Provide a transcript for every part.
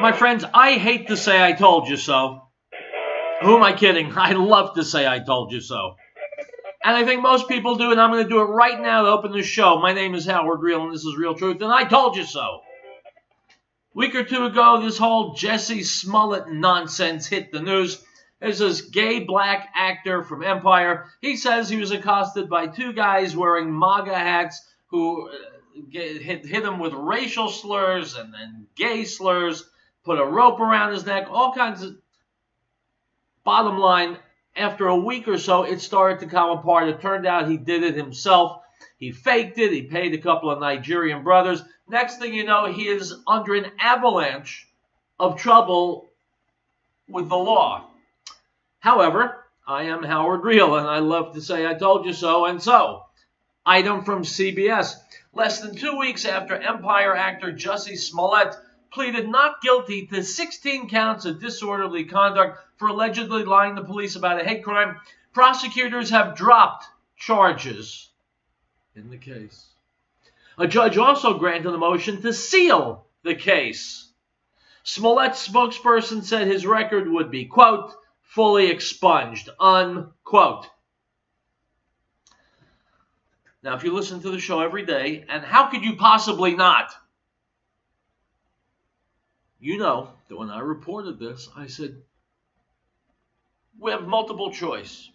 My friends, I hate to say I told you so. Who am I kidding? I love to say I told you so. And I think most people do, and I'm going to do it right now to open the show. My name is Howard Riell, and this is Real Truth, and I told you so. A week or two ago, this whole Jussie Smollett nonsense hit the news. There's this gay black actor from Empire. He says he was accosted by two guys wearing MAGA hats who hit him with racial slurs and gay slurs, put a rope around his neck, all kinds of... Bottom line, after a week or so, it started to come apart. It turned out he did it himself. He faked it. He paid a couple of Nigerian brothers. Next thing you know, he is under an avalanche of trouble with the law. However, I am Howard Riell, and I love to say I told you so. And so, item from CBS. Less than 2 weeks after Empire actor Jussie Smollett pleaded not guilty to 16 counts of disorderly conduct for allegedly lying to police about a hate crime, prosecutors have dropped charges in the case. A judge also granted a motion to seal the case. Smollett's spokesperson said his record would be, quote, fully expunged, unquote. Now, if you listen to the show every day, and how could you possibly not? You know that when I reported this, I said, we have multiple choice.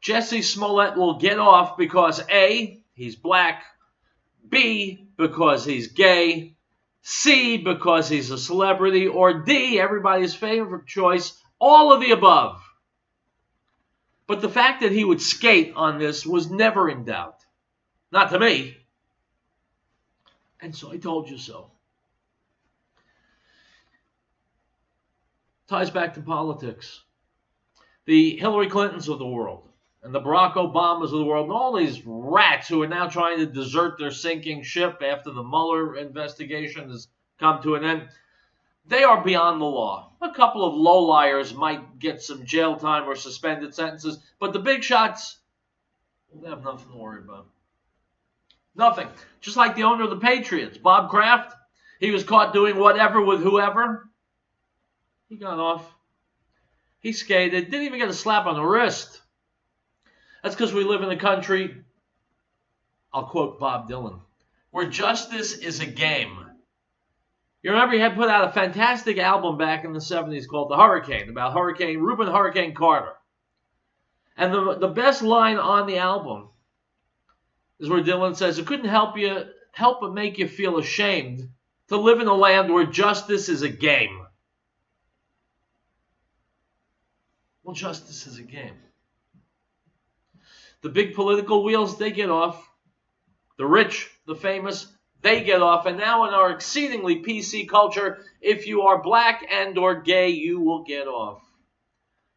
Jussie Smollett will get off because A, he's black, B, because he's gay, C, because he's a celebrity, or D, everybody's favorite choice, all of the above. But the fact that he would skate on this was never in doubt. Not to me. And so I told you so. Ties back to politics. The Hillary Clintons of the world and the Barack Obamas of the world and all these rats who are now trying to desert their sinking ship after the Mueller investigation has come to an end, they are beyond the law. A couple of lowliers might get some jail time or suspended sentences, but the big shots, they have nothing to worry about. Nothing. Just like the owner of the Patriots, Bob Kraft, he was caught doing whatever with whoever. He got off. He skated. Didn't even get a slap on the wrist. That's because we live in a country, I'll quote Bob Dylan, where justice is a game. You remember he had put out a fantastic album back in the 70s called The Hurricane, about Reuben Hurricane Carter. And the best line on the album is where Dylan says, it couldn't help but make you feel ashamed to live in a land where justice is a game. Well, justice is a game. The big political wheels, they get off. The rich, the famous, they get off. And now in our exceedingly PC culture, if you are black and or gay, you will get off.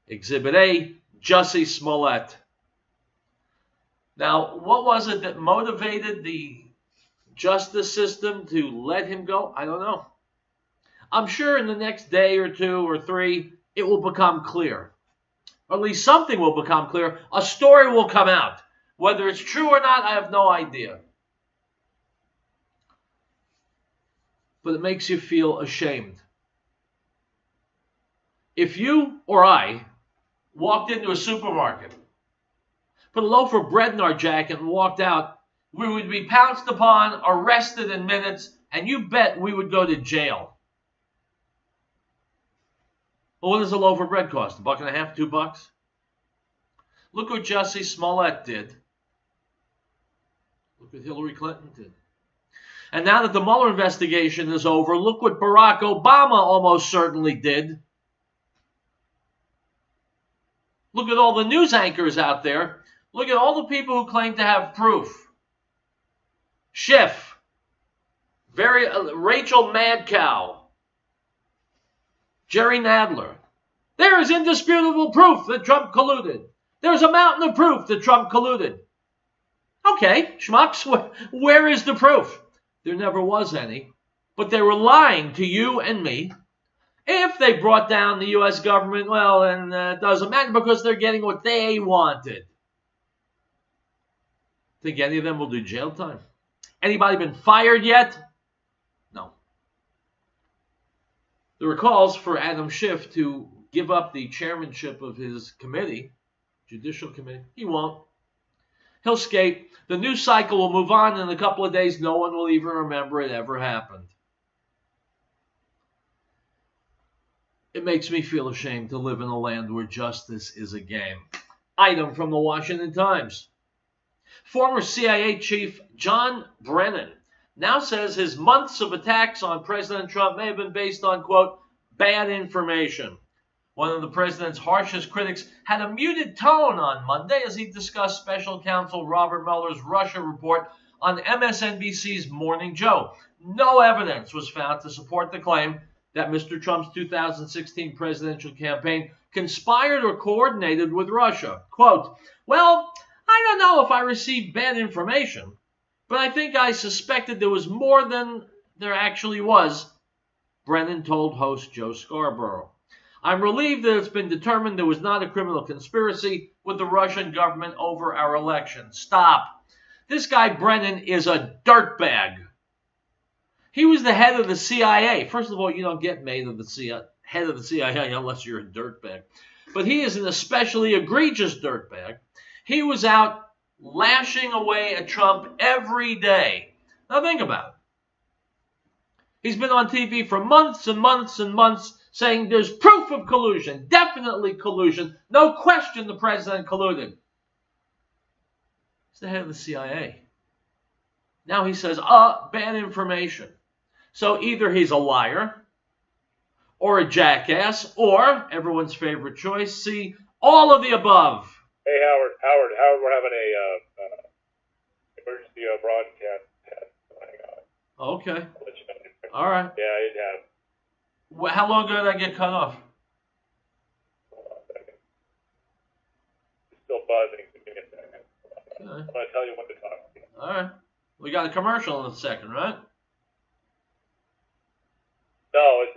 Exhibit A, Jussie Smollett. Now, what was it that motivated the justice system to let him go? I don't know. I'm sure in the next day or two or three, it will become clear. Or at least something will become clear. A story will come out. Whether it's true or not, I have no idea. But it makes you feel ashamed. If you or I walked into a supermarket, put a loaf of bread in our jacket and walked out, we would be pounced upon, arrested in minutes, and you bet we would go to jail. Well, what does a loaf of bread cost? $1.50, $2? Look what Jussie Smollett did. Look what Hillary Clinton did. And now that the Mueller investigation is over, look what Barack Obama almost certainly did. Look at all the news anchors out there. Look at all the people who claim to have proof. Schiff, Rachel Madcow, Jerry Nadler. There is indisputable proof that Trump colluded. There's a mountain of proof that Trump colluded. Okay, schmucks, where is the proof? There never was any. But they were lying to you and me. If they brought down the U.S. government, well, then it doesn't matter because they're getting what they wanted. Think any of them will do jail time? Anybody been fired yet? No. There were calls for Adam Schiff to give up the chairmanship of his committee, Judicial Committee. He won't. He'll skate. The news cycle will move on. In a couple of days, no one will even remember it ever happened. It makes me feel ashamed to live in a land where justice is a game. Item from the Washington Times. Former CIA chief John Brennan now says his months of attacks on President Trump may have been based on, quote, bad information. One of the president's harshest critics had a muted tone on Monday as he discussed special counsel Robert Mueller's Russia report on MSNBC's Morning Joe. No evidence was found to support the claim that Mr. Trump's 2016 presidential campaign conspired or coordinated with Russia. Quote, well, I don't know if I received bad information, but I think I suspected there was more than there actually was, Brennan told host Joe Scarborough. I'm relieved that it's been determined there was not a criminal conspiracy with the Russian government over our election. Stop. This guy Brennan is a dirtbag. He was the head of the CIA. First of all, you don't get made of the head of the CIA unless you're a dirtbag. But he is an especially egregious dirtbag. He was out lashing away at Trump every day. Now think about it. He's been on TV for months and months and months saying there's proof of collusion, definitely collusion, no question the president colluded. He's the head of the CIA. Now he says, bad information. So either he's a liar or a jackass or, everyone's favorite choice, C, all of the above. Hey, Howard, we're having a emergency broadcast test going on. Okay. I'll let you know. All right. Yeah, it has. Well, how long ago did I get cut off? Hold on a second. It's still buzzing. So give me a second. Okay. I'm going to tell you when to talk to you. All right. We got a commercial in a second, right? No, it's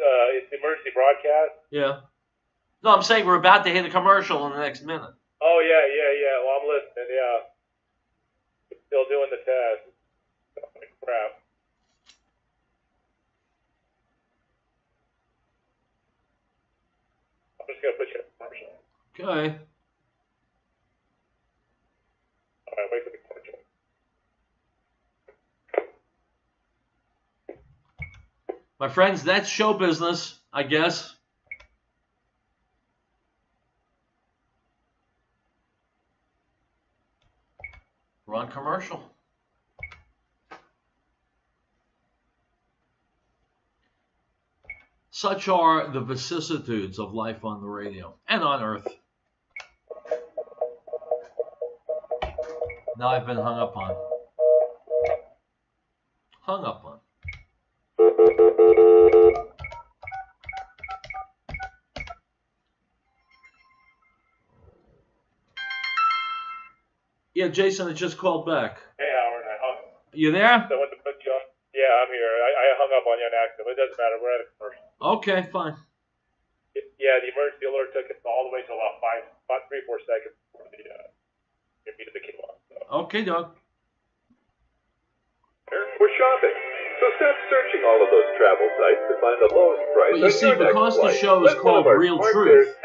the emergency broadcast. Yeah. No, I'm saying we're about to hit a commercial in the next minute. Oh, yeah. Well, I'm listening, yeah. Still doing the test. Holy crap. I'm just going to put you in a commercial. Okay. All right, wait for the commercial. My friends, that's show business, I guess. We're on commercial. Such are the vicissitudes of life on the radio and on Earth. Now I've been hung up on. Hung up on. Yeah, Jason, I just called back. Hey, Howard, I hung. You there? So I went to put you on. Yeah, I'm here. I hung up on you on accident. It doesn't matter. We're at a commercial. Okay, fine. Yeah, the emergency alert took us all the way to about 3-4 seconds before the immediately came on. So. Okay, Doug. We're shopping. So stop searching all of those travel sites to find the lowest price. But you see, because the show is called Real Truth,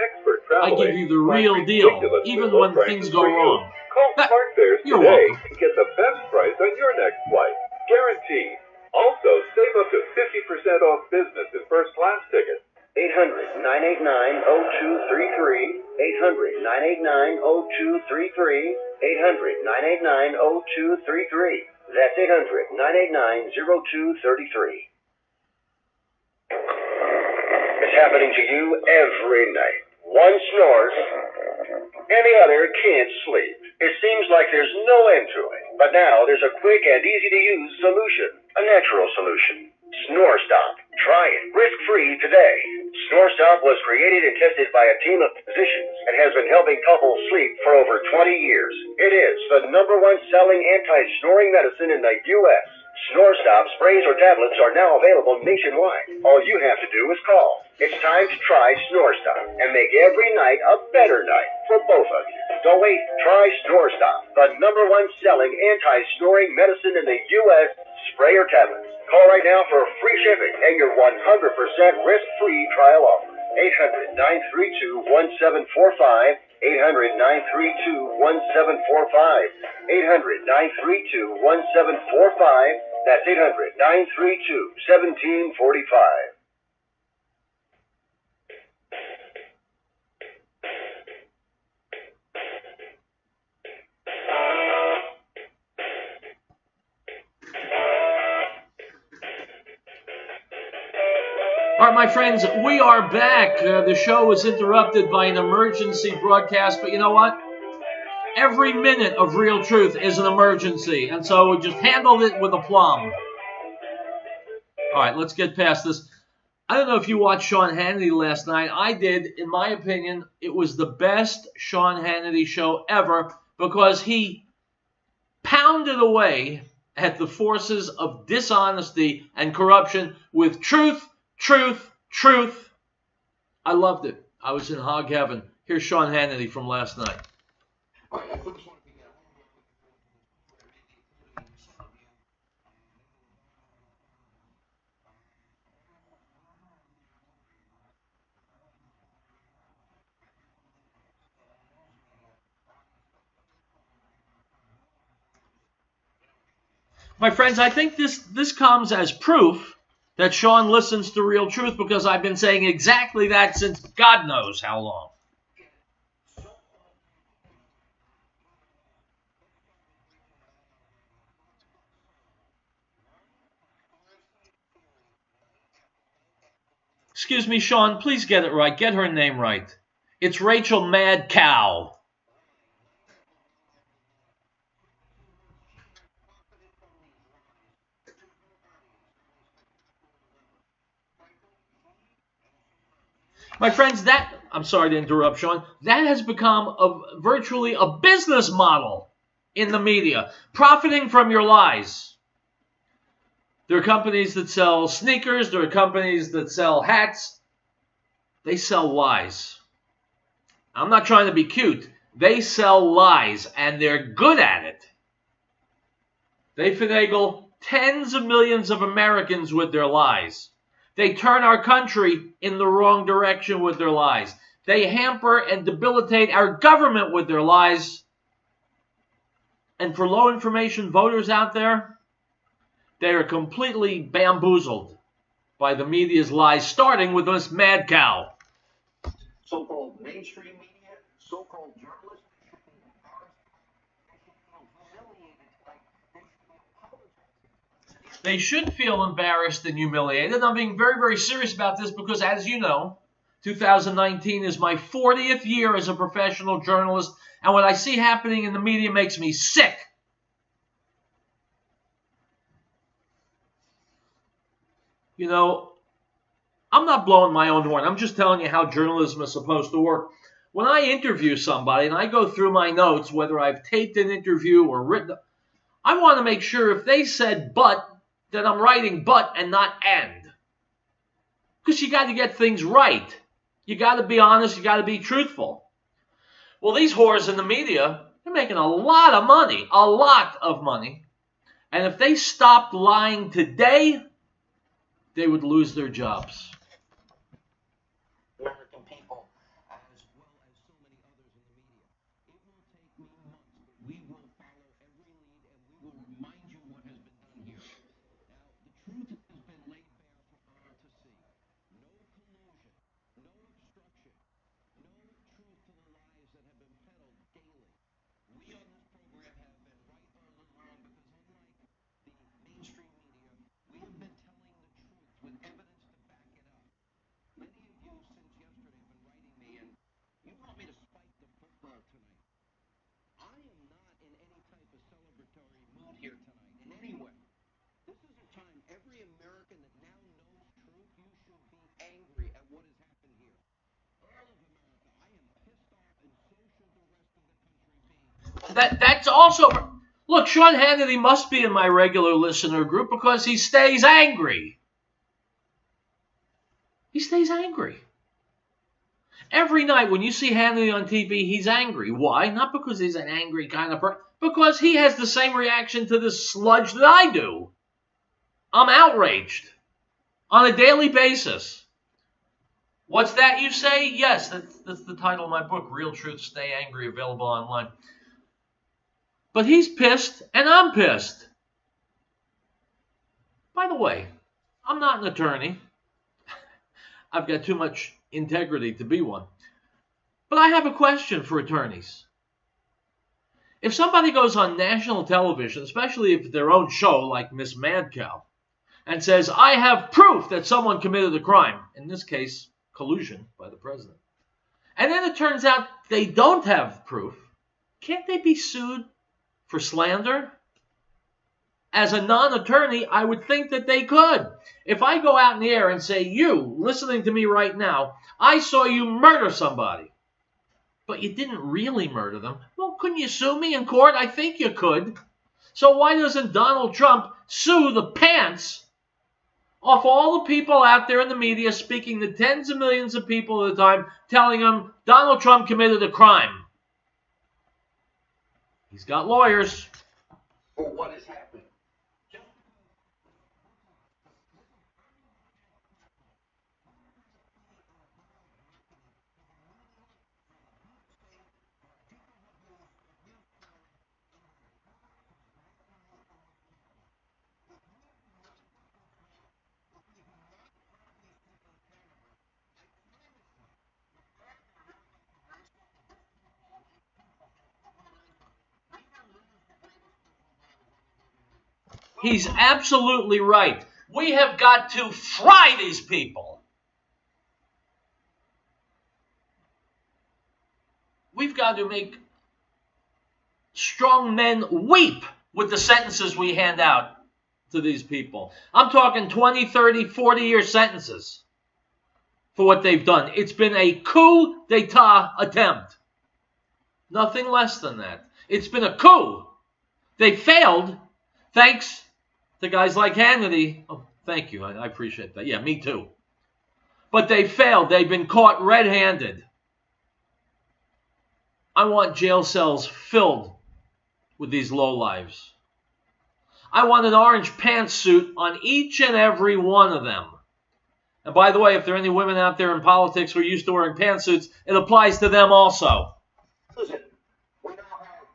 I give you the real deal, even when things go wrong. Call Smart Fares You're today welcome. and get the best price on your next flight. Guaranteed. Also, save up to 50% off business and first class tickets. 800-989-0233. 800-989-0233. 800-989-0233. That's 800-989-0233. It's happening to you every night. One snores, and the other can't sleep. It seems like there's no end to it. But now there's a quick and easy-to-use solution. A natural solution. Snore Stop. Try it risk-free today. Snore Stop was created and tested by a team of physicians and has been helping couples sleep for over 20 years. It is the #1 selling anti-snoring medicine in the U.S. Snore Stop sprays or tablets are now available nationwide. All you have to do is call. It's time to try Snore Stop and make every night a better night for both of you. Don't wait. Try Snore Stop, the #1 selling anti-snoring medicine in the U.S. spray or tablets. Call right now for free shipping and your 100% risk-free trial offer. 800-932-1745. 800-932-1745. 800-932-1745. That's 800-932-1745. All right, my friends, we are back. The show was interrupted by an emergency broadcast, but you know what? Every minute of Real Truth is an emergency, and so we just handled it with aplomb. All right, let's get past this. I don't know if you watched Sean Hannity last night. I did. In my opinion, it was the best Sean Hannity show ever because he pounded away at the forces of dishonesty and corruption with truth. Truth, truth. I loved it. I was in hog heaven. Here's Sean Hannity from last night. My friends, I think this comes as proof that Sean listens to Real Truth because I've been saying exactly that since God knows how long. Excuse me, Sean, please get it right. Get her name right. It's Rachel Mad Cow. My friends, I'm sorry to interrupt, Sean, that has become virtually a business model in the media, profiting from your lies. There are companies that sell sneakers. There are companies that sell hats. They sell lies. I'm not trying to be cute. They sell lies, and they're good at it. They finagle tens of millions of Americans with their lies. They turn our country in the wrong direction with their lies. They hamper and debilitate our government with their lies. And for low information voters out there, they are completely bamboozled by the media's lies, starting with this mad cow. So-called mainstream media, so-called journalists, should be embarrassed. They should feel humiliated. They should be apologizing. They should feel embarrassed and humiliated. I'm being very, very serious about this because, as you know, 2019 is my 40th year as a professional journalist, and what I see happening in the media makes me sick. You know, I'm not blowing my own horn. I'm just telling you how journalism is supposed to work. When I interview somebody and I go through my notes, whether I've taped an interview or written, I want to make sure if they said but, that I'm writing but and not and. Because you got to get things right. You got to be honest. You got to be truthful. Well, these whores in the media, they're making a lot of money. A lot of money. And if they stopped lying today, they would lose their jobs. American people, as well as so many others in the media. It will take me months, but we will follow every lead and we will remind you what has been done here. Now, the truth has been laid bare for all to see. No collusion, no obstruction, no truth to the lies that have been peddled daily. We on this program have been right all along because unlike the mainstream media, we have been telling the truth with evidence to back it up. Many of you since yesterday have been writing me, and you want me to spike the football tonight. I am not in any type of celebratory mood here tonight, in any way. This is a time every American that now knows truth, you should be angry at what has happened here. All of America, I am pissed off, and so should the rest of the country be. That's also... Look, Sean Hannity must be in my regular listener group because he stays angry. He stays angry. Every night when you see Hannity on TV, he's angry. Why? Not because he's an angry kind of person, because he has the same reaction to this sludge that I do. I'm outraged on a daily basis. What's that you say? Yes, that's the title of my book, Real Truth, Stay Angry, available online. But he's pissed, and I'm pissed. By the way, I'm not an attorney. I've got too much integrity to be one. But I have a question for attorneys. If somebody goes on national television, especially if it's their own show like Miss Mad Cow, and says, I have proof that someone committed a crime, in this case, collusion by the president, and then it turns out they don't have proof, can't they be sued for slander? As a non-attorney, I would think that they could. If I go out in the air and say, you, listening to me right now, I saw you murder somebody, but you didn't really murder them, well, couldn't you sue me in court? I think you could. So why doesn't Donald Trump sue the pants off all the people out there in the media speaking to tens of millions of people at a time, telling them Donald Trump committed a crime? He's got lawyers. For what has happened. He's absolutely right. We have got to fry these people. We've got to make strong men weep with the sentences we hand out to these people. I'm talking 20, 30, 40-year sentences for what they've done. It's been a coup d'etat attempt. Nothing less than that. It's been a coup. They failed thanks to guys like Hannity. Oh, thank you. I appreciate that. Yeah, me too. But they failed. They've been caught red-handed. I want jail cells filled with these lowlives. I want an orange pantsuit on each and every one of them. And by the way, if there are any women out there in politics who are used to wearing pantsuits, it applies to them also. Listen, we now have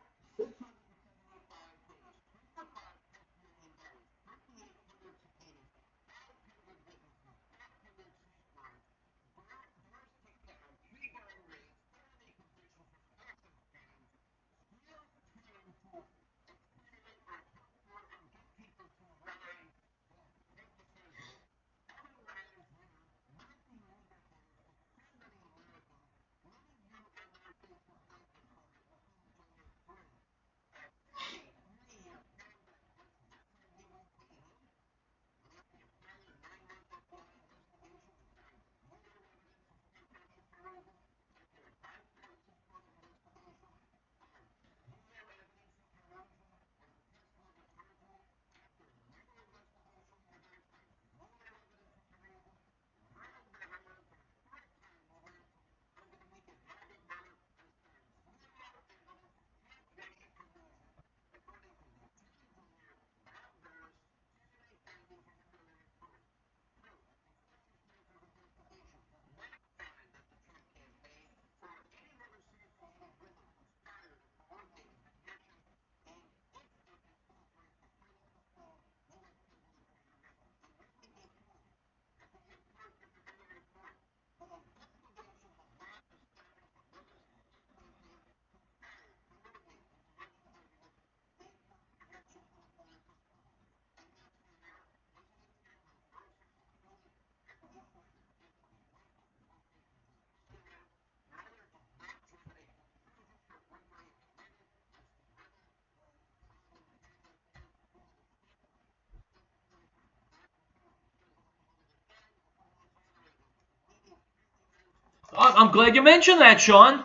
I'm glad you mentioned that, Sean.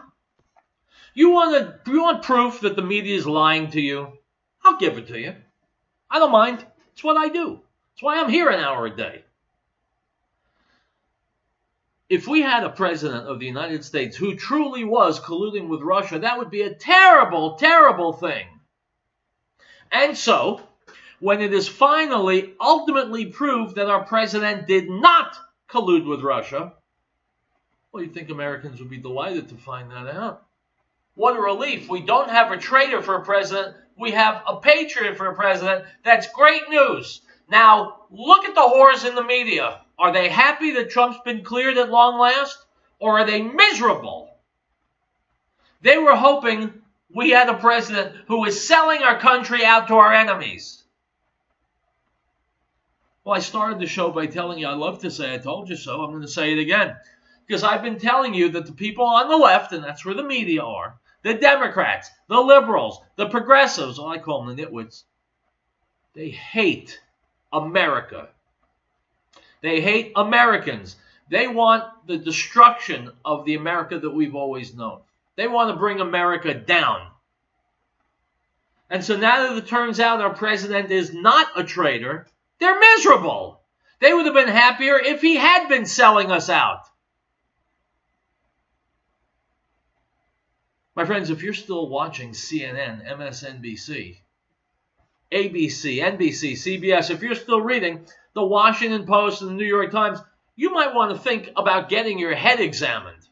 You want proof that the media is lying to you? I'll give it to you. I don't mind. It's what I do. It's why I'm here an hour a day. If we had a president of the United States who truly was colluding with Russia, that would be a terrible, terrible thing. And so, when it is finally, ultimately proved that our president did not collude with Russia, well, you'd think Americans would be delighted to find that out. What a relief. We don't have a traitor for a president. We have a patriot for a president. That's great news. Now, look at the whores in the media. Are they happy that Trump's been cleared at long last? Or are they miserable? They were hoping we had a president who was selling our country out to our enemies. Well, I started the show by telling you I love to say I told you so. I'm going to say it again. Because I've been telling you that the people on the left, and that's where the media are, the Democrats, the liberals, the progressives, well, I call them the nitwits, they hate America. They hate Americans. They want the destruction of the America that we've always known. They want to bring America down. And so now that it turns out our president is not a traitor, they're miserable. They would have been happier if he had been selling us out. My friends, if you're still watching CNN, MSNBC, ABC, NBC, CBS, if you're still reading the Washington Post and the New York Times, you might want to think about getting your head examined.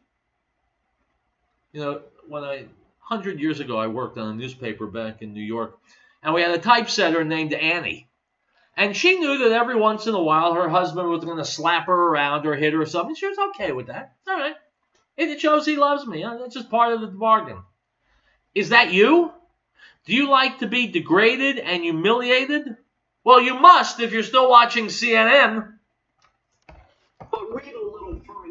You know, 100 years ago, I worked on a newspaper back in New York, and we had a typesetter named Annie. And she knew that every once in a while her husband was going to slap her around or hit her or something. She was okay with that. It's all right. It shows he loves me. That's just part of the bargain. Is that you? Do you like to be degraded and humiliated? Well, you must if you're still watching CNN. But read a little further.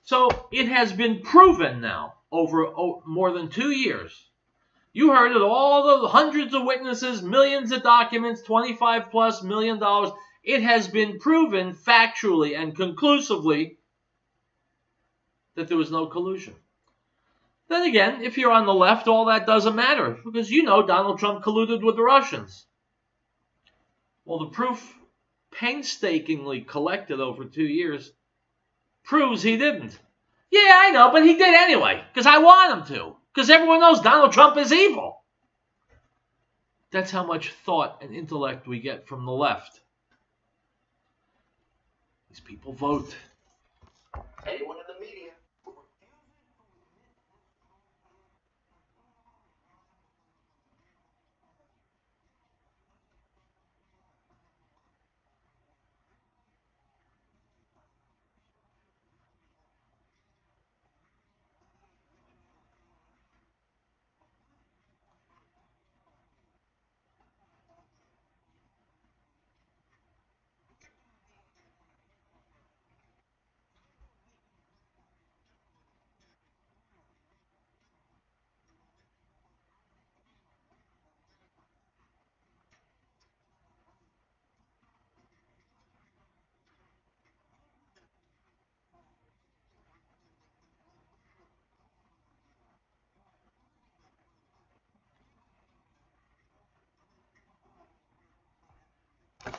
So it has been proven now over more than 2 years. You heard it, all the hundreds of witnesses, millions of documents, $25+ million. It has been proven factually and conclusively that there was no collusion. Then again, if you're on the left, all that doesn't matter because you know Donald Trump colluded with the Russians. Well, the proof painstakingly collected over 2 years proves he didn't. Yeah, I know, but he did anyway, because I want him to. Because everyone knows Donald Trump is evil. That's how much thought and intellect we get from the left. These people vote. Anyone in the media.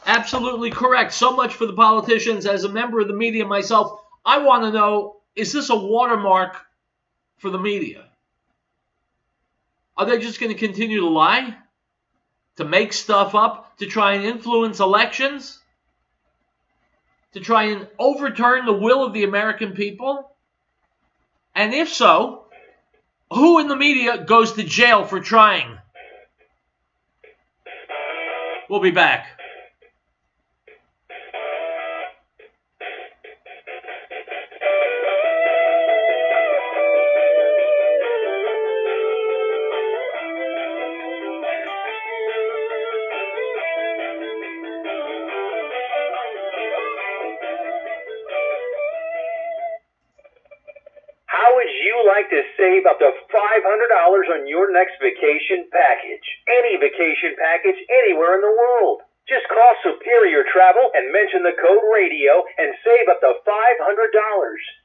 Absolutely correct. So much for the politicians. As a member of the media myself, I want to know, is this a watermark for the media? Are they just going to continue to lie? To make stuff up? To try and influence elections? To try and overturn the will of the American people? And if so, who in the media goes to jail for trying? We'll be back. like to save up to $500 on your next vacation package? Any vacation package anywhere in the world. Just call Superior Travel and mention the code RADIO and save up to $500.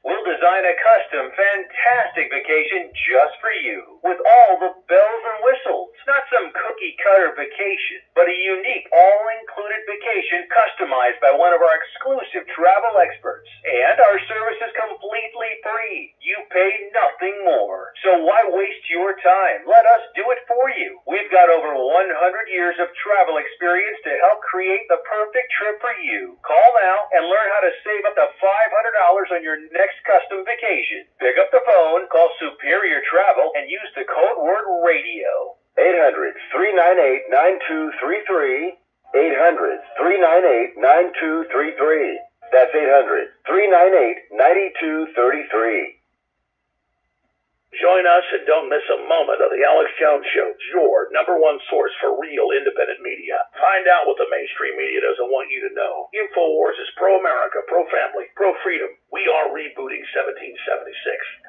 We'll design a custom, fantastic vacation just for you with all the bells and whistles. Not some cookie-cutter vacation, but a unique, all-included vacation customized by one of our exclusive travel experts. And our service is completely free. You pay nothing more. So why waste your time? Let us do it for you. We've got over 100 years of travel experience to help create the perfect trip for you. Call now and learn how to save up to $500 on your next custom vacation. Pick up the phone, call Superior Travel, and use the code word RADIO. 800-398-9233. 800-398-9233. That's 800-398-9233. Join us and don't miss a moment of The Alex Jones Show, your #1 source for real independent media. Find out what the mainstream media doesn't want you to know. InfoWars is pro-America, pro-family, pro-freedom. We are rebooting 1776.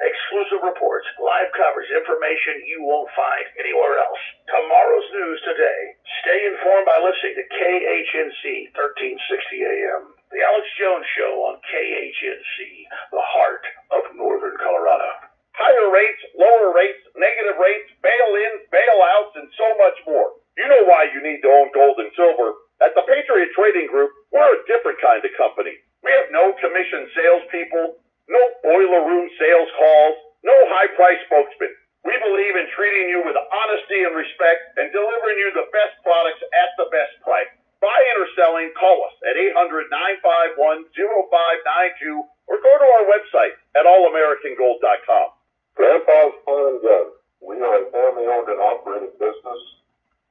Exclusive reports, live coverage, information you won't find anywhere else. Tomorrow's news today. Stay informed by listening to KHNC 1360 AM. The Alex Jones Show on KHNC, the heart of Northern Colorado. Higher rates, lower rates, negative rates, bail-ins, bailouts, and so much more. You know why you need to own gold and silver. At the Patriot Trading Group, we're a different kind of company. We have no commission salespeople, no boiler room sales calls, no high-price spokesmen. We believe in treating you with honesty and respect and delivering you the best products at the best price. Buying or selling, call us at 800-951-0592 or go to our website at allamericangold.com. Grandpa's Pawn and Gun. We are a family-owned and operated business.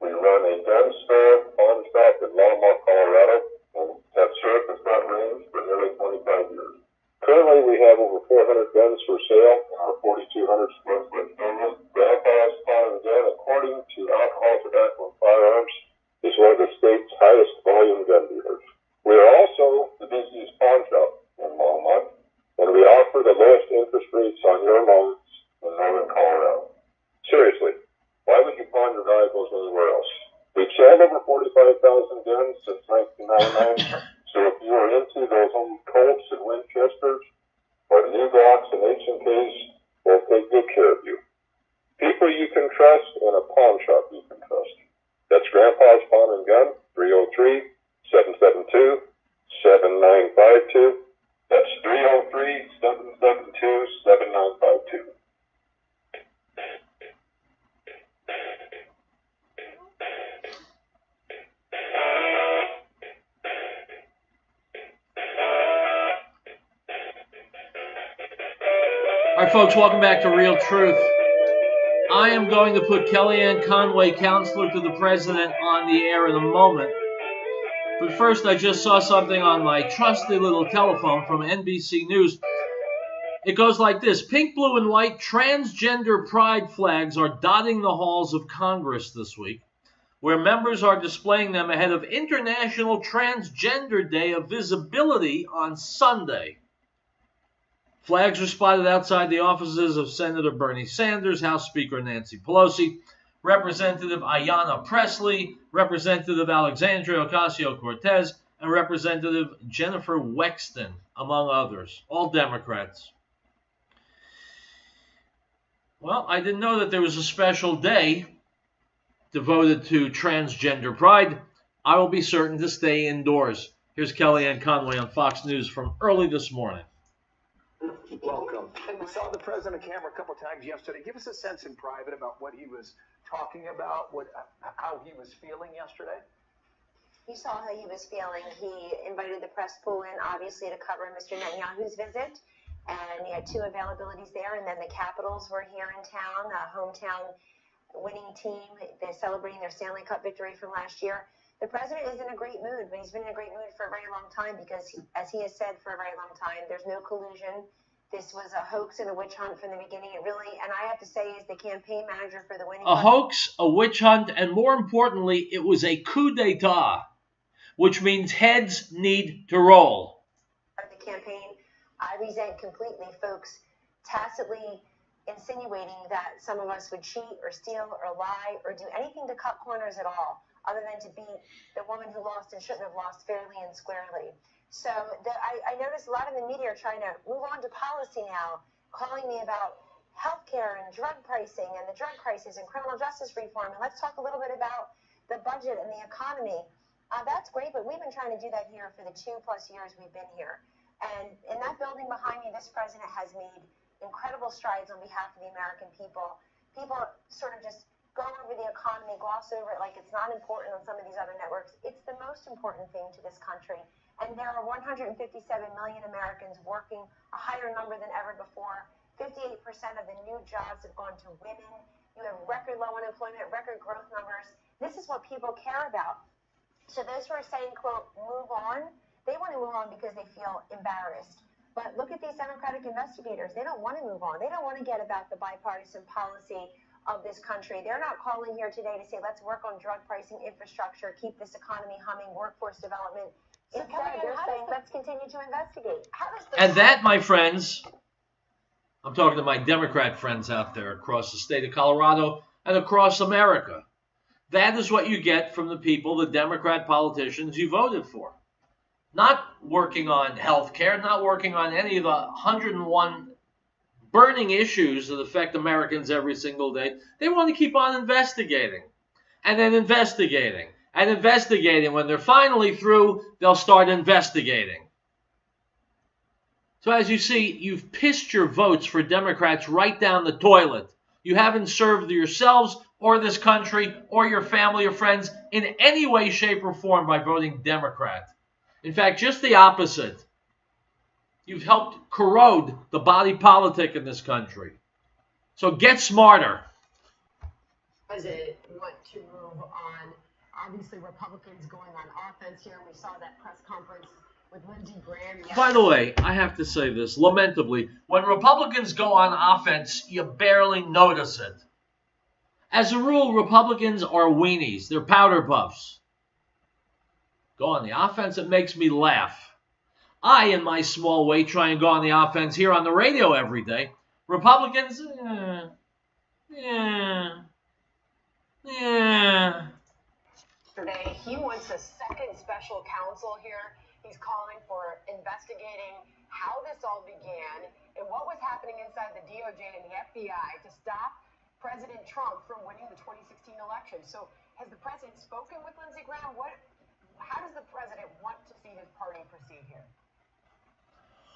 We run a gun store, pawn shop in Longmont, Colorado, and have served the front range for nearly 25 years. Currently, we have over 400 guns for sale in our 4,200 square foot showroom. Grandpa's Pawn and Gun, according to Alcohol, Tobacco, and Firearms, is one of the state's highest volume gun dealers. We are also the busiest pawn shop in Longmont, and we offer the lowest interest rates on your loans in Northern Colorado. Seriously, why would you pawn your valuables anywhere else? We've sold over 45,000 guns since 1999, so if you are into those old Colts and Winchesters, or new Glocks and H&Ks, we'll take good care of you. People you can trust and a pawn shop you can trust. That's Grandpa's Pawn and Gun, 303-772-7952. That's 303-772-7952. All right, folks, welcome back to Real Truth. I am going to put Kellyanne Conway, counselor to the president, on the air in a moment. But first, I just saw something on my trusty little telephone from NBC News. It goes like this. Pink, blue, and white transgender pride flags are dotting the halls of Congress this week, where members are displaying them ahead of International Transgender Day of Visibility on Sunday. Flags are spotted outside the offices of Senator Bernie Sanders, House Speaker Nancy Pelosi, Representative Ayanna Pressley, Representative Alexandria Ocasio-Cortez, and Representative Jennifer Wexton, among others, all Democrats. Well, I didn't know that there was a special day devoted to transgender pride. I will be certain to stay indoors. Here's Kellyanne Conway on Fox News from early this morning. Welcome. And we saw the president on camera a couple times yesterday. Give us a sense in private about what he was talking about, how he was feeling yesterday. You saw how he was feeling. He invited the press pool in, obviously, to cover Mr. Netanyahu's visit. And he had two availabilities there. And then the Capitals were here in town, a hometown winning team. They're celebrating their Stanley Cup victory from last year. The president is in a great mood, but he's been in a great mood for a very long time because, as he has said for a very long time, there's no collusion. This was a hoax and a witch hunt from the beginning. It really, and I have to say, is the campaign manager for the winning. A hoax, a witch hunt, and more importantly, it was a coup d'etat, which means heads need to roll. The campaign, I resent completely folks tacitly insinuating that some of us would cheat or steal or lie or do anything to cut corners at all, other than to beat the woman who lost and shouldn't have lost fairly and squarely. So I noticed a lot of the media are trying to move on to policy now, calling me about healthcare and drug pricing and the drug crisis and criminal justice reform. And let's talk a little bit about the budget and the economy. That's great, but we've been trying to do that here for the 2+ years we've been here. And in that building behind me, this president has made incredible strides on behalf of the American people. People sort of just go over the economy, gloss over it like it's not important on some of these other networks. It's the most important thing to this country. And there are 157 million Americans working, a higher number than ever before. 58% of the new jobs have gone to women. You have record low unemployment, record growth numbers. This is what people care about. So those who are saying, quote, move on, they want to move on because they feel embarrassed. But look at these Democratic investigators. They don't want to move on. They don't want to get about the bipartisan policy of this country. They're not calling here today to say, let's work on drug pricing, infrastructure, keep this economy humming, workforce development. Instead, they're saying, let's continue to investigate. And that, my friends, I'm talking to my Democrat friends out there across the state of Colorado and across America. That is what you get from the people, the Democrat politicians you voted for. Not working on health care, not working on any of the 101 burning issues that affect Americans every single day. They want to keep on investigating and then investigating and investigating. When they're finally through, they'll start investigating. So as you see, you've pissed your votes for Democrats right down the toilet. You haven't served yourselves or this country or your family or friends in any way, shape, or form by voting Democrat. In fact, just the opposite. You've helped corrode the body politic in this country. So get smarter. President want to move on. Obviously, Republicans going on offense here. We saw that press conference with Lindsey Graham yesterday. By the way, I have to say this, lamentably, when Republicans go on offense, you barely notice it. As a rule, Republicans are weenies. They're powder puffs. Go on the offense, it makes me laugh. I, in my small way, try and go on the offense here on the radio every day. Republicans, Today, he wants a second special counsel here. He's calling for investigating how this all began and what was happening inside the DOJ and the FBI to stop President Trump from winning the 2016 election. So has the president spoken with Lindsey Graham? How does the president want to see his party proceed here?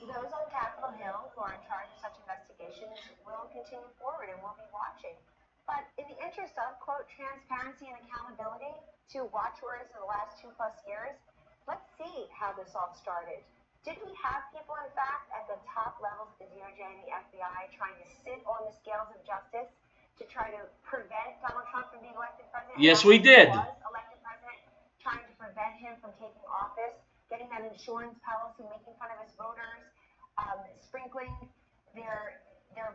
Those on Capitol Hill who are in charge of such investigations will continue forward and we'll be watching. But in the interest of, quote, transparency and accountability, two watchwords in the last 2+ years, let's see how this all started. Did we have people, in fact, at the top levels of the DOJ and the FBI trying to sit on the scales of justice to try to prevent Donald Trump from being elected president? Yes, we did. He was elected president, trying to prevent him from taking office, getting that insurance policy, making fun of his voters, sprinkling their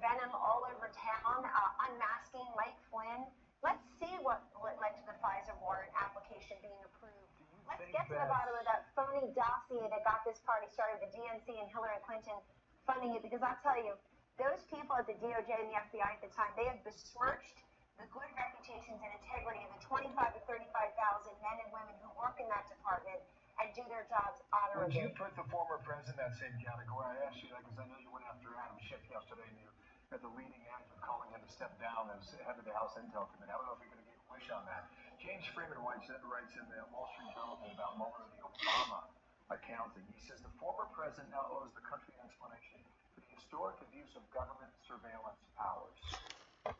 venom all over town, unmasking Mike Flynn. Let's see what led to the Pfizer warrant application being approved. Let's get to the bottom of that phony dossier that got this party started, the DNC and Hillary Clinton funding it, because I'll tell you, those people at the DOJ and the FBI at the time, they have besmirched the good reputations and integrity of the 25,000 to 35,000 men and women who work in that department and do their jobs honorably. Would you put the former president in that same category? I asked you that because I know you went after Adam Schiff yesterday and you had the leading edge of calling him to step down as head of the House Intel Committee. I don't know if you're going to get a wish on that. James Freeman writes in the Wall Street Journal about Mueller and the Obama accounting. He says the former president now owes the country an explanation for the historic abuse of government surveillance powers.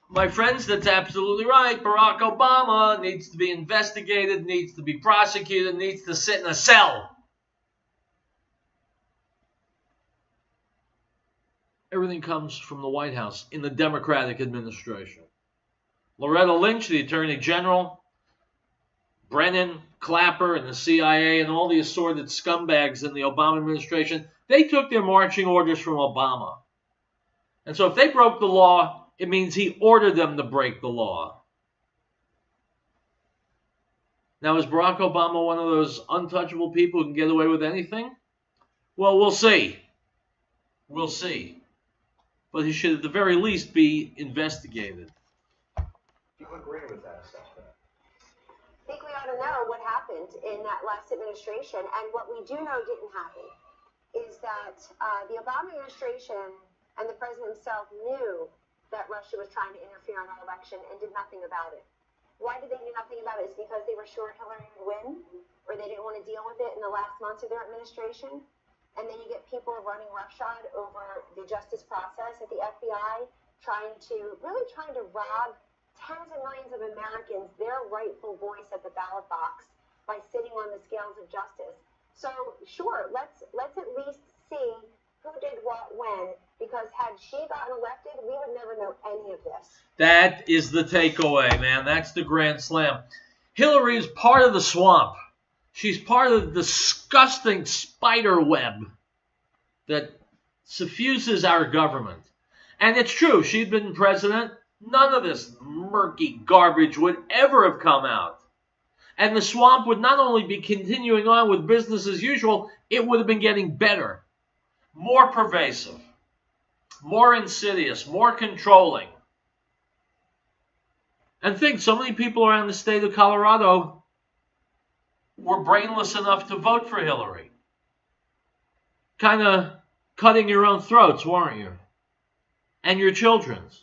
My friends, that's absolutely right. Barack Obama needs to be investigated, needs to be prosecuted, needs to sit in a cell. Everything comes from the White House in the Democratic administration. Loretta Lynch, the Attorney General, Brennan, Clapper, and the CIA, and all the assorted scumbags in the Obama administration, they took their marching orders from Obama. And so if they broke the law, it means he ordered them to break the law. Now, is Barack Obama one of those untouchable people who can get away with anything? Well, we'll see. We'll see. but he should at the very least be investigated. Do you agree with that assessment? I think we ought to know what happened in that last administration, and what we do know didn't happen is that the Obama administration and the president himself knew that Russia was trying to interfere in our election and did nothing about it. Why did they do nothing about it? Is it because they were sure Hillary would win, or they didn't want to deal with it in the last months of their administration? And then you get people running roughshod over the justice process at the FBI, trying to rob tens of millions of Americans their rightful voice at the ballot box by sitting on the scales of justice. So sure, let's at least see who did what when, because had she gotten elected, we would never know any of this. That is the takeaway, man. That's the grand slam. Hillary is part of the swamp. She's part of the disgusting spider web that suffuses our government. And it's true, she'd been president, none of this murky garbage would ever have come out. And the swamp would not only be continuing on with business as usual, it would have been getting better, more pervasive, more insidious, more controlling. And think, so many people around the state of Colorado were brainless enough to vote for Hillary. Kind of cutting your own throats, weren't you? And your children's.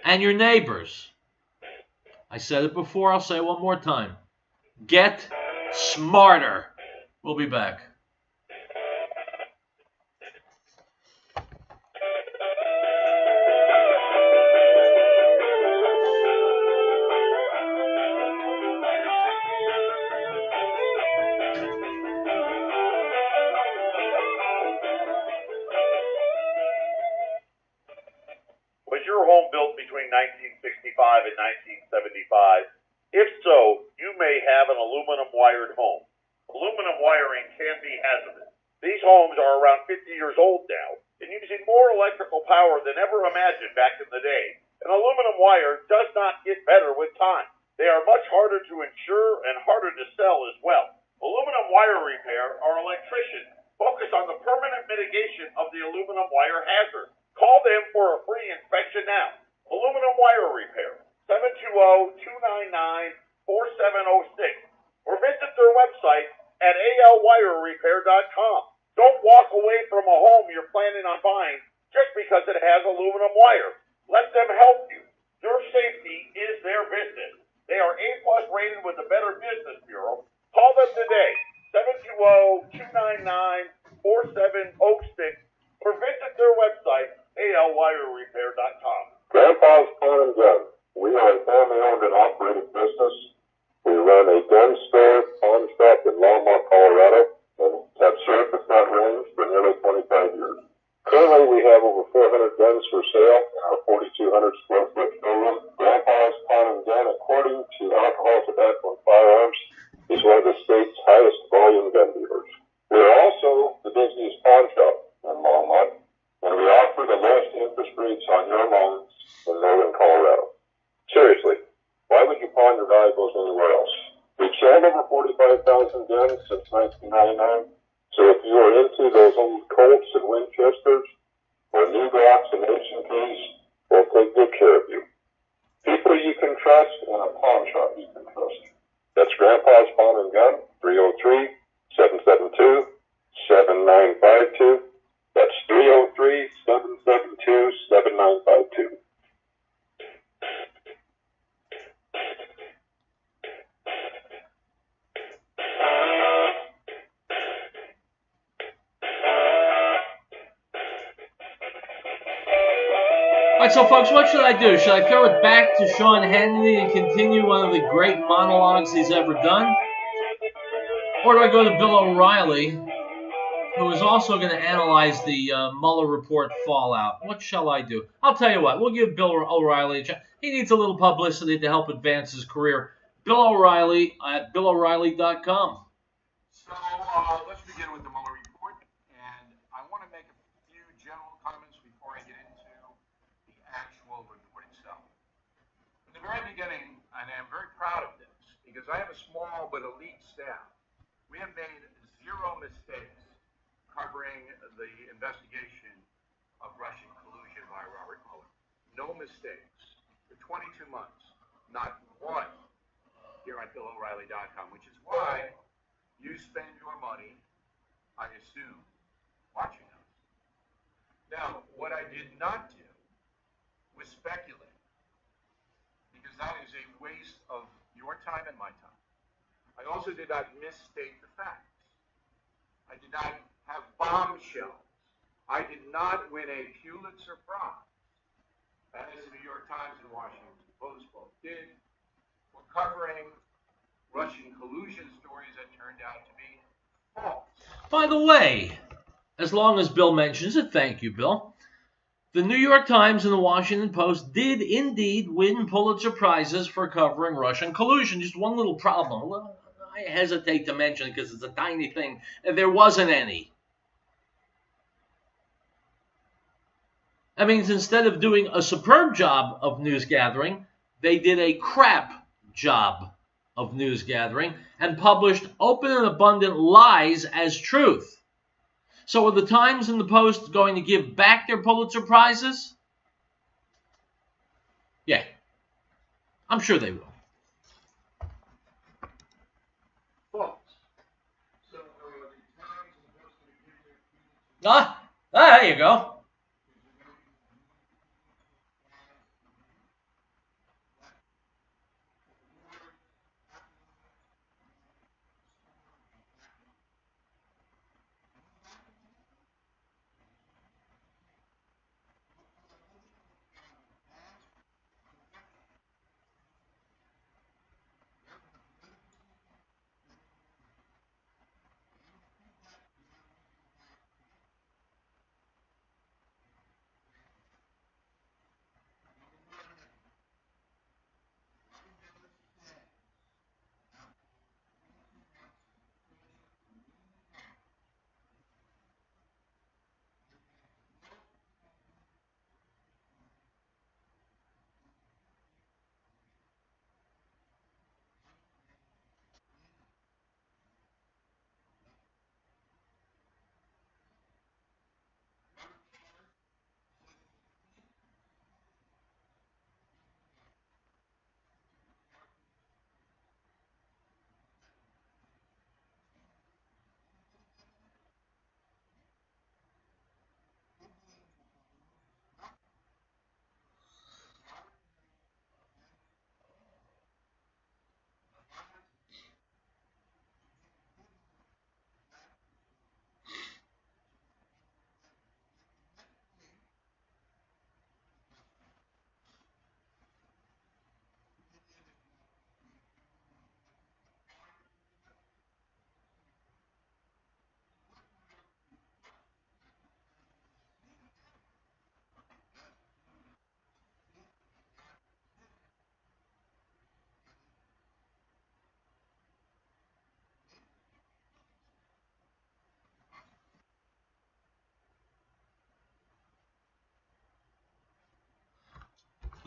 And your neighbors. I said it before, I'll say it one more time. Get smarter. We'll be back. Was your home built between 1965 and 1975? If so, you may have an aluminum wired home. Aluminum wiring can be hazardous. These homes are around 50 years old now and using more electrical power than ever imagined back in the day. An aluminum wire does not get better with time. They are much harder to insure and harder to sell as well. Aluminum wire repair are electricians focused on the permanent mitigation of the aluminum wire hazard. Call them for a free inspection now. Aluminum wire repair, 720-299-4706, or visit their website at alwirerepair.com. Don't walk away from a home you're planning on buying just because it has aluminum wire. Let them help you. Your safety is their business. They are A+ rated with the Better Business Bureau. Call them today, 720-299-4706, or visit their website, alwirerepair.com. Grandpa's Pawn and Gun. We are a family-owned and operated business. We run a gun store, pawn shop in Longmont, Colorado, and have served the front range for nearly 25 years. Currently, we have over 400 guns for sale in our 4,200 square foot showroom. Grandpa's Pawn and Gun, according to Alcohol, Tobacco, and Firearms, is one of the state's highest volume gun dealers. We are also the busiest pawn shop in Longmont, and we offer the lowest interest rates on your loans in northern Colorado. Seriously, why would you pawn your valuables anywhere else? We've sold over 45,000 guns since 1999, so if you are into those old Colts and Winchesters, or new Glocks and H&Ps, we'll take good care of you. People you can trust and a pawn shop you can trust. That's Grandpa's Pawn and Gun, 303-772-7952. That's 303-772-7952. All right, so folks, what should I do? Should I throw it back to Sean Hannity and continue one of the great monologues he's ever done? Or do I go to Bill O'Reilly, who is also going to analyze the Mueller report fallout? What shall I do? I'll tell you what, we'll give Bill O'Reilly a chance. He needs a little publicity to help advance his career. Bill O'Reilly at BillO'Reilly.com. So let's begin with the Mueller report, and I want to make a few general comments before I get into the actual report itself. In the very beginning, and I'm very proud of this, because I have a small but elite staff, we have made zero mistakes covering the investigation of Russian collusion no mistakes for 22 months. Not one here on BillO'Reilly.com, which is why you spend your money, I assume, watching us. Now, what I did not do was speculate, because that is a waste of your time and my time. I also did not misstate the facts. I did not have bombshells. I did not win a Pulitzer Prize, as the New York Times and Washington Post both did, for covering Russian collusion stories that turned out to be false. By the way, as long as Bill mentions it, thank you, Bill. The New York Times and the Washington Post did indeed win Pulitzer Prizes for covering Russian collusion. Just one little problem. Well, I hesitate to mention it because it's a tiny thing. There wasn't any. That means instead of doing a superb job of news gathering, they did a crap job of news gathering and published open and abundant lies as truth. So are the Times and the Post going to give back their Pulitzer Prizes? Yeah, I'm sure they will. False. So the Times and the Post going to give their There you go.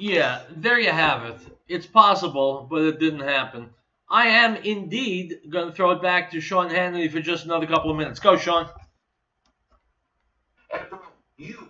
Yeah, there you have it. It's possible, but it didn't happen. I am indeed going to throw it back to Sean Hannity for just another couple of minutes. Go, Sean. You.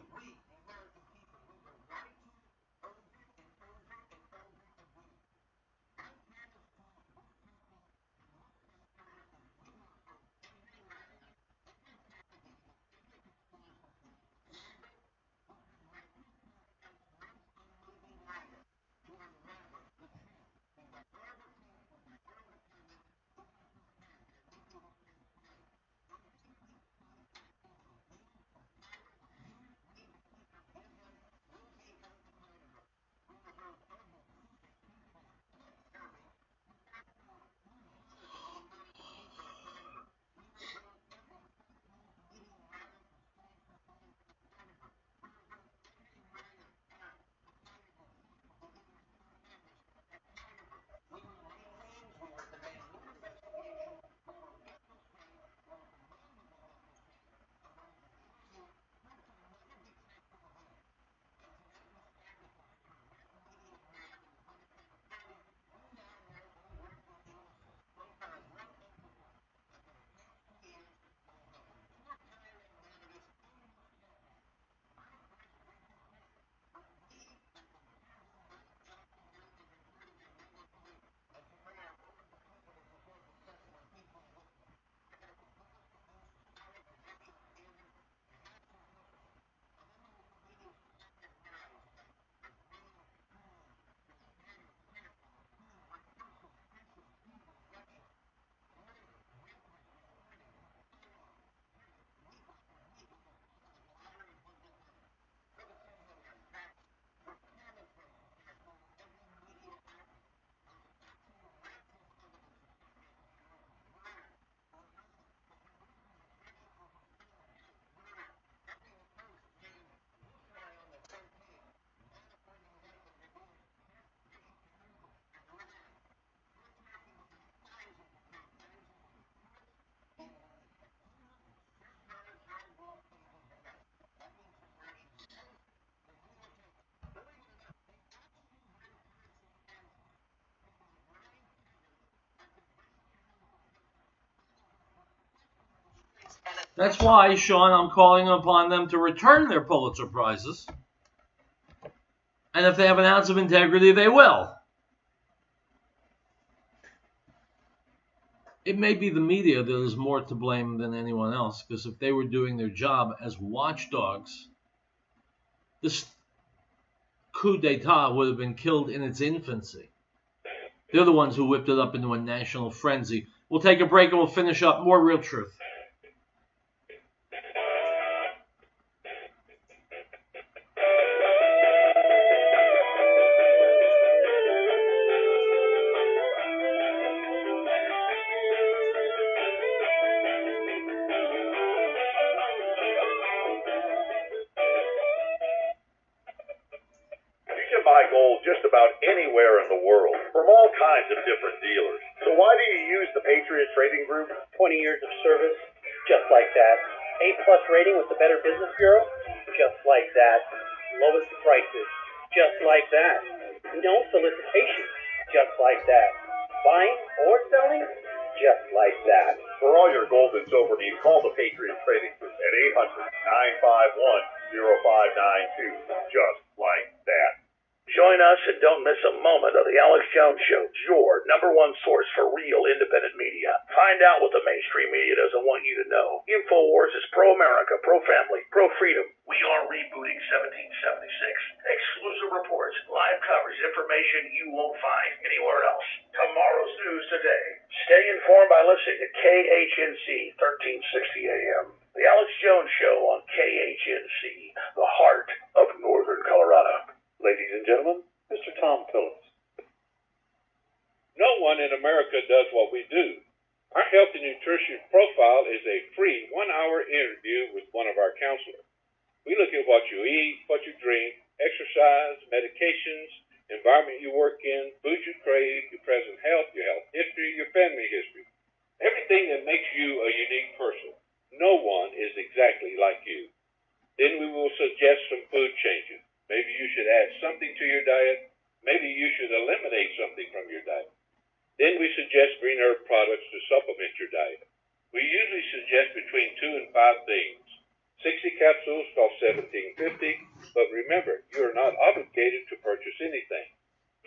That's why, Sean, I'm calling upon them to return their Pulitzer Prizes. And if they have an ounce of integrity, they will. It may be the media that is more to blame than anyone else, because if they were doing their job as watchdogs, this coup d'etat would have been killed in its infancy. They're the ones who whipped it up into a national frenzy. We'll take a break and we'll finish up. More Real Truth. Buy gold just about anywhere in the world from all kinds of different dealers. So why do you use the Patriot Trading Group? 20 years of service, just like that. A-plus rating with the Better Business Bureau, just like that. Lowest prices, just like that. No solicitations, just like that. Buying or selling, just like that. For all your gold and silver needs, call the Patriot Trading Group at 800-951-0592. Just like that. Join us and don't miss a moment of the Alex Jones Show, your #1 source for real independent media. Find out what the mainstream media doesn't want you to know. InfoWars is pro-America, pro-family, pro-freedom. We are rebooting 1776. Exclusive reports, live coverage, information you won't find anywhere else. Tomorrow's news today. Stay informed by listening to KHNC 1360 AM. The Alex Jones Show on KHNC, the heart of Northern Colorado. Ladies and gentlemen, Mr. Tom Phillips. No one in America does what we do. Our health and nutrition profile is a free 1-hour interview with one of our counselors. We look at what you eat, what you drink, exercise, medications, environment you work in, foods you crave, your present health, your health history, your family history. Everything that makes you a unique person. No one is exactly like you. Then we will suggest some food changes. Maybe you should add something to your diet. Maybe you should eliminate something from your diet. Then we suggest green herb products to supplement your diet. We usually suggest between 2 and 5 things. 60 capsules cost $17.50, but remember, you are not obligated to purchase anything.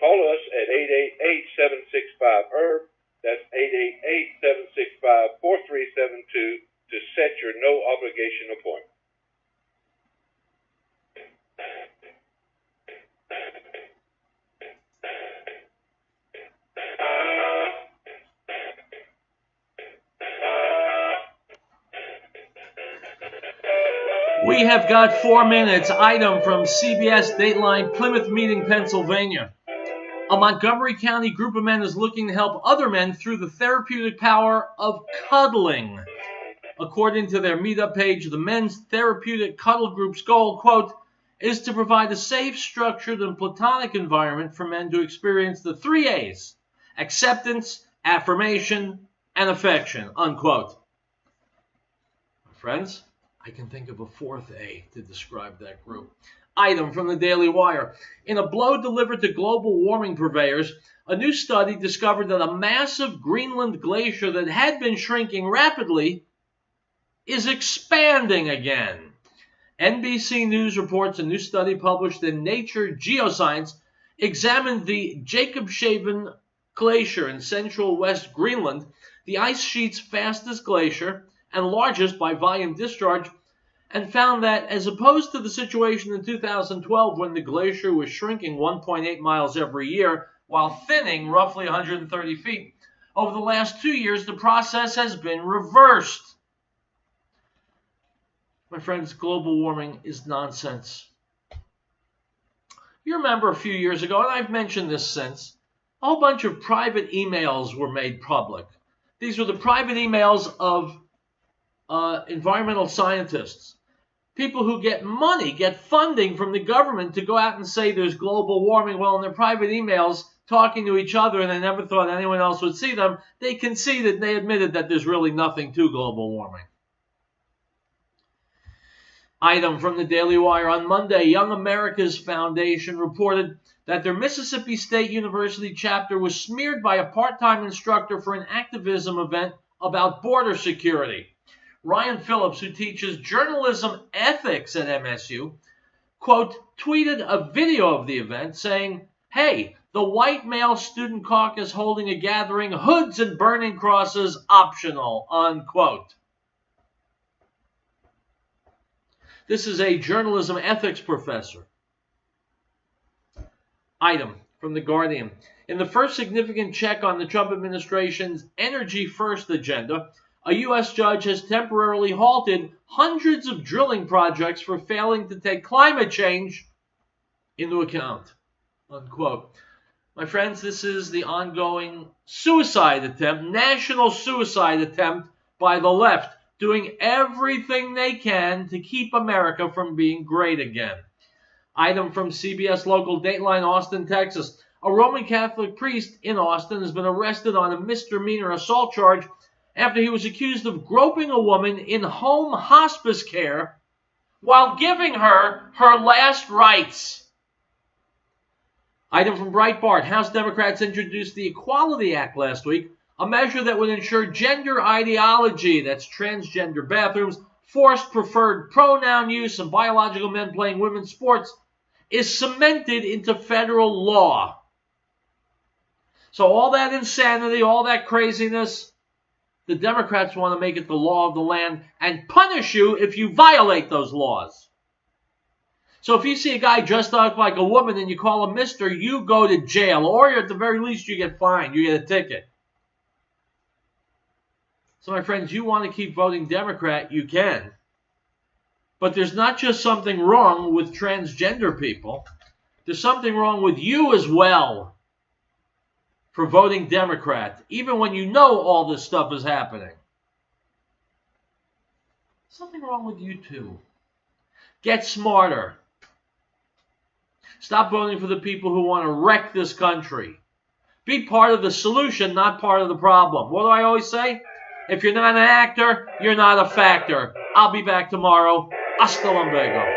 Call us at 888-765-HERB. That's 888-765-4372 to set your no obligation appointment. We have got 4 minutes. Item from CBS Dateline, Plymouth Meeting, Pennsylvania. A Montgomery County group of men is looking to help other men through the therapeutic power of cuddling. According to their meetup page, the men's therapeutic cuddle group's goal, quote, is to provide a safe, structured, and platonic environment for men to experience the 3 A's: acceptance, affirmation, and affection, unquote. Friends, I can think of a 4th A to describe that group. Item from the Daily Wire. In a blow delivered to global warming purveyors, a new study discovered that a massive Greenland glacier that had been shrinking rapidly is expanding again. NBC News reports a new study published in Nature Geoscience examined the Jakobshavn Glacier in central West Greenland, the ice sheet's fastest glacier and largest by volume discharge, and found that, as opposed to the situation in 2012 when the glacier was shrinking 1.8 miles every year while thinning roughly 130 feet, over the last 2 years the process has been reversed. My friends, global warming is nonsense. You remember a few years ago, and I've mentioned this since, a whole bunch of private emails were made public. These were the private emails of environmental scientists, people who get money, get funding from the government to go out and say there's global warming. Well, in their private emails, talking to each other, and they never thought anyone else would see them, they conceded, they admitted that there's really nothing to global warming. Item from the Daily Wire. On Monday, Young America's Foundation reported that their Mississippi State University chapter was smeared by a part-time instructor for an activism event about border security. Ryan Phillips, who teaches journalism ethics at MSU, quote, tweeted a video of the event saying, "Hey, the white male student caucus holding a gathering, hoods and burning crosses optional," unquote. This is a journalism ethics professor. Item from The Guardian. In the first significant check on the Trump administration's Energy First agenda, a U.S. judge has temporarily halted hundreds of drilling projects for failing to take climate change into account, unquote. My friends, this is the ongoing suicide attempt, national suicide attempt by the left, doing everything they can to keep America from being great again. Item from CBS local Dateline, Austin, Texas. A Roman Catholic priest in Austin has been arrested on a misdemeanor assault charge after he was accused of groping a woman in home hospice care while giving her her last rites. Item from Breitbart. House Democrats introduced the Equality Act last week, a measure that would ensure gender ideology, that's transgender bathrooms, forced preferred pronoun use, and biological men playing women's sports, is cemented into federal law. So all that insanity, all that craziness, the Democrats want to make it the law of the land and punish you if you violate those laws. So if you see a guy dressed up like a woman and you call him mister, you go to jail. Or at the very least, you get fined. You get a ticket. So my friends, you want to keep voting Democrat, you can. But there's not just something wrong with transgender people. There's something wrong with you as well for voting Democrat, even when you know all this stuff is happening. Something wrong with you too. Get smarter. Stop voting for the people who want to wreck this country. Be part of the solution, not part of the problem. What do I always say? If you're not an actor, you're not a factor. I'll be back tomorrow. Hasta luego.